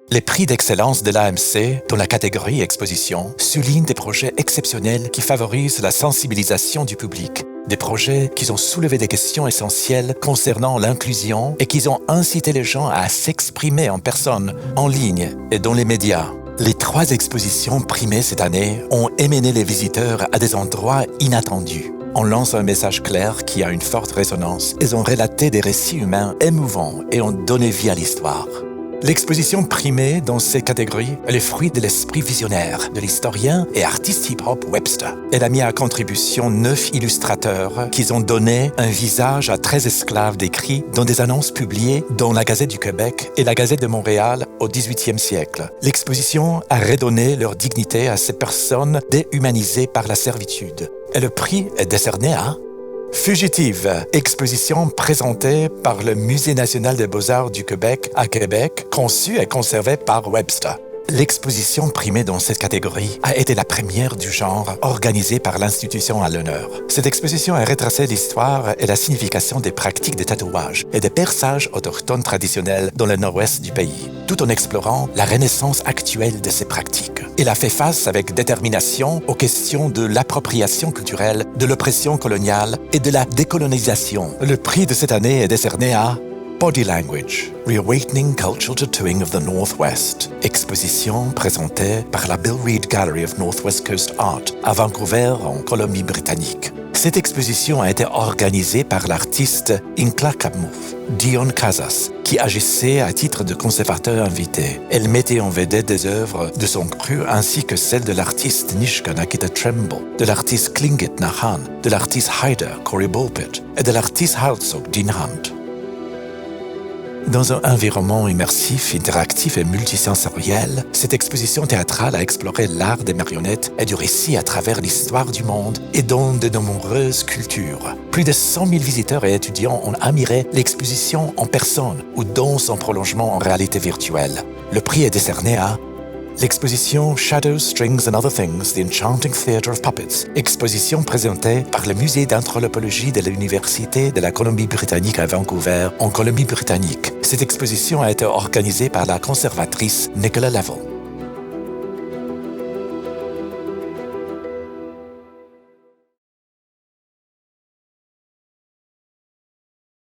Les prix d'excellence de l'AMC, dans la catégorie Exposition, soulignent des projets exceptionnels qui favorisent la sensibilisation du public. Des projets qui ont soulevé des questions essentielles concernant l'inclusion et qui ont incité les gens à s'exprimer en personne, en ligne et dans les médias. Les 3 expositions primées cette année ont émené les visiteurs à des endroits inattendus. On lance un message clair qui a une forte résonance et ont relaté des récits humains émouvants et ont donné vie à l'histoire. L'exposition primée dans ces catégories est le fruit de l'esprit visionnaire de l'historien et artiste hip-hop Webster. Elle a mis à contribution 9 illustrateurs qui ont donné un visage à 13 esclaves décrits dans des annonces publiées dans la Gazette du Québec et la Gazette de Montréal au 18e siècle. L'exposition a redonné leur dignité à ces personnes déhumanisées par la servitude. Et le prix est décerné à Fugitive, exposition présentée par le Musée national des beaux-arts du Québec à Québec, conçue et conservée par Webster. L'exposition primée dans cette catégorie a été la première du genre organisée par l'institution à l'honneur. Cette exposition a retracé l'histoire et la signification des pratiques de tatouage et des perçages autochtones traditionnels dans le nord-ouest du pays, tout en explorant la renaissance actuelle de ces pratiques. Il a fait face avec détermination aux questions de l'appropriation culturelle, de l'oppression coloniale et de la décolonisation. Le prix de cette année est décerné à Body Language, Reawakening Cultural Tattooing of the Northwest, exposition présentée par la Bill Reid Gallery of Northwest Coast Art à Vancouver, en Colombie-Britannique. Cette exposition a été organisée par l'artiste Inklakamuth, Dion Casas, qui agissait à titre de conservateur invité. Elle mettait en vedette des œuvres de son cru ainsi que celles de l'artiste Nishka Nakita Tremble, de l'artiste Klingit Nahan, de l'artiste Hyder Cory Bulpett et de l'artiste Herzog Dean Hunt. Dans un environnement immersif, interactif et multisensoriel, cette exposition théâtrale a exploré l'art des marionnettes et du récit à travers l'histoire du monde et dans de nombreuses cultures. Plus de 100 000 visiteurs et étudiants ont admiré l'exposition en personne ou dans son prolongement en réalité virtuelle. Le prix est décerné à l'exposition Shadows, Strings and Other Things, The Enchanting Theatre of Puppets, exposition présentée par le Musée d'anthropologie de l'Université de la Colombie-Britannique à Vancouver, en Colombie-Britannique. Cette exposition a été organisée par la conservatrice Nicola Level.